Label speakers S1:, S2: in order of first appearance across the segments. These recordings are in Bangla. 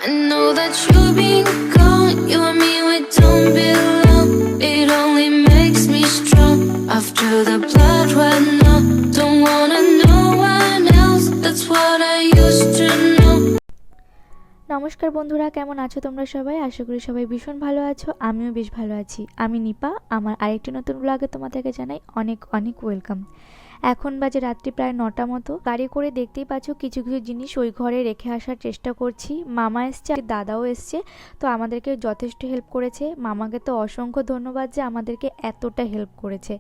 S1: I know that you've been gone. You and me, we don't belong. It only makes me strong. After the blood ran out, don't wanna know one else. That's what I used to know.
S2: নমস্কার বন্ধুরা, কেমন আছো তোমরা সবাই? আশা করি সবাই ভীষণ ভালো আছো। আমিও বেশ ভালো আছি। আমি নিপা। আমার আরেকটি নতুন ব্লগে তোমাদেরকে জানাই অনেক অনেক ওয়েলকাম। এখন বাজে রাত্রি প্রায় 9টা মতো। গাড়ি করে দেখতেই পাচ্ছ কিছু কিছু জিনিস ওই ঘরে রেখে আসার চেষ্টা করছি। মামা এসছে, দাদাও এসছে, তো আমাদেরকে যথেষ্ট হেল্প করেছে। মামাকে তো অসংখ্য ধন্যবাদ যে আমাদেরকে এতটা হেল্প করেছে।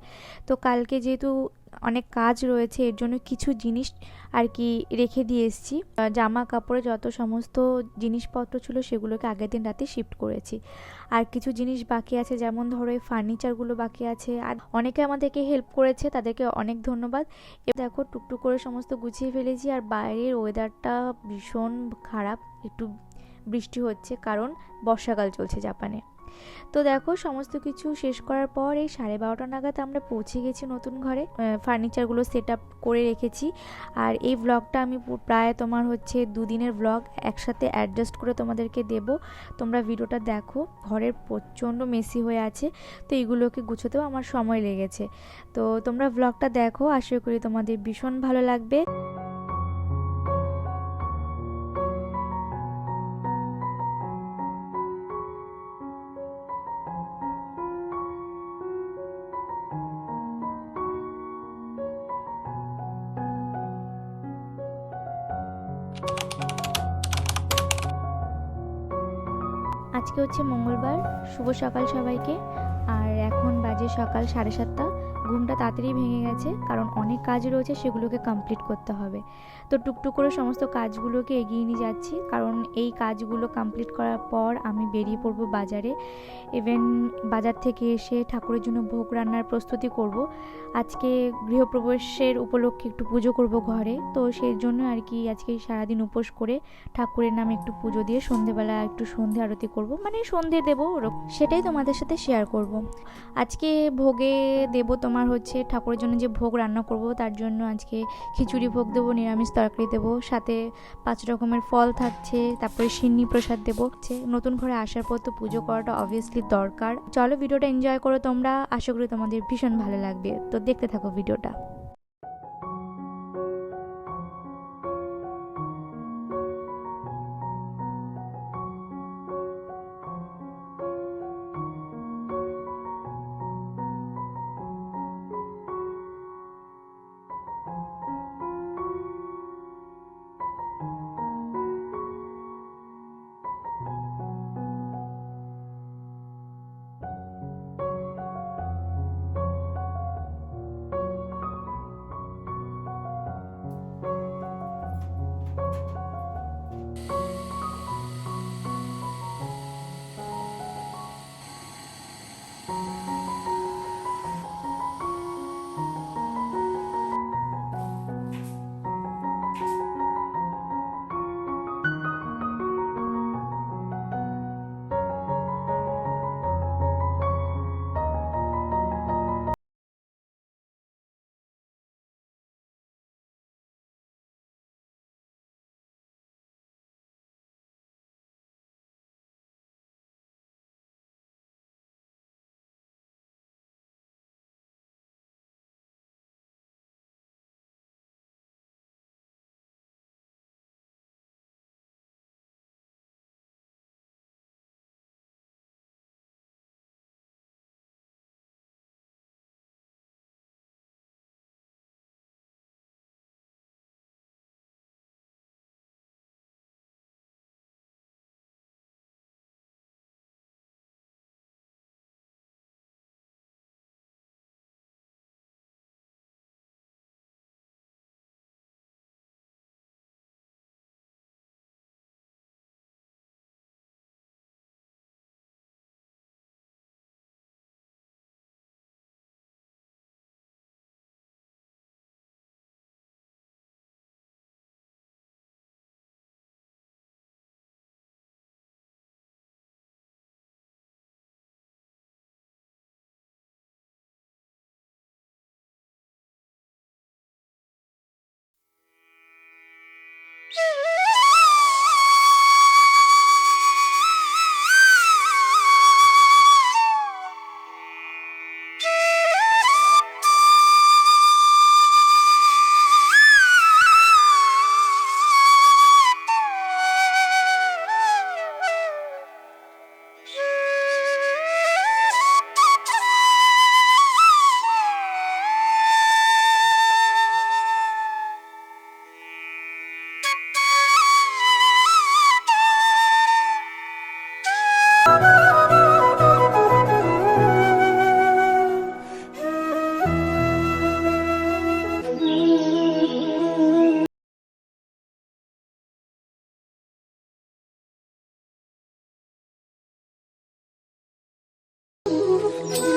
S2: তো কালকে যেহেতু অনেক কাজ রয়েছে, এর জন্য কিছু জিনিস আর কি রেখে দিয়ে এসেছি। জামা কাপড়ে যত সমস্ত জিনিসপত্র ছিল সেগুলোকে আগের দিন রাতে শিফট করেছি। আর কিছু জিনিস বাকি আছে, যেমন ধরো এই ফার্নিচারগুলো বাকি আছে। আর অনেকে আমাদেরকে হেল্প করেছে, তাদেরকে অনেক ধন্যবাদ। এবার দেখো টুকটুক করে সমস্ত গুছিয়ে ফেলেছি। আর বাইরের ওয়েদারটা ভীষণ খারাপ, একটু বৃষ্টি হচ্ছে, কারণ বর্ষাকাল চলছে জাপানে। তো দেখো সমস্ত কিছু শেষ করার পর এই 12:30 নাগাদ আমরা পৌঁছে গেছি নতুন ঘরে। ফার্নিচারগুলো সেট আপ করে রেখেছি। আর এই ব্লগটা আমি প্রায় তোমার হচ্ছে 2 দিনের ব্লগ একসাথে অ্যাডজাস্ট করে তোমাদেরকে দেব। তোমরা ভিডিওটা দেখো। ঘরের প্রচণ্ড মেসি হয়ে আছে, তো এইগুলোকে গুছোতেও আমার সময় লেগেছে। তো তোমরা ব্লগটা দেখো, আশা করি তোমাদের ভীষণ ভালো লাগবে। আজকে হচ্ছে মঙ্গলবার। শুভ সকাল সবাইকে। আর এখন বাজে সকাল 7:30। ঘুমটা তাড়াতাড়ি ভেঙে গেছে, কারণ অনেক কাজ রয়েছে, সেগুলোকে কমপ্লিট করতে হবে। তো টুকটুক করে সমস্ত কাজগুলোকে এগিয়ে নিয়ে যাচ্ছি, কারণ এই কাজগুলো কমপ্লিট করার পর আমি বেরিয়ে পড়ব বাজারে। ইভেন বাজার থেকে এসে ঠাকুরের জন্য ভোগ রান্নার প্রস্তুতি করব। আজকে গৃহপ্রবেশের উপলক্ষে একটু পুজো করব ঘরে, তো সেই জন্য আর কি আজকে সারাদিন উপোস করে ঠাকুরের নামে একটু পুজো দিয়ে সন্ধেবেলা একটু সন্ধে আরতি করব, মানে সন্ধে দেব, সেটাই তোমাদের সাথে শেয়ার করব। আজকে ভোগে দেব তোমার হচ্ছে ঠাকুরের জন্য যে ভোগ রান্না করব, তার জন্য আজকে খিচুড়ি ভোগ দেবো, নিরামিষ তরকারি দেবো, সাথে 5 রকমের ফল থাকছে, তারপরে সিন্নি প্রসাদ দেবো। নতুন ঘরে আসার পর তো পুজো করাটা অবভিয়াসলি দরকার। চলো ভিডিওটা এনজয় করো তোমরা, আশা করি তোমাদের ভীষণ ভালো লাগবে। তো দেখতে থাকো ভিডিওটা।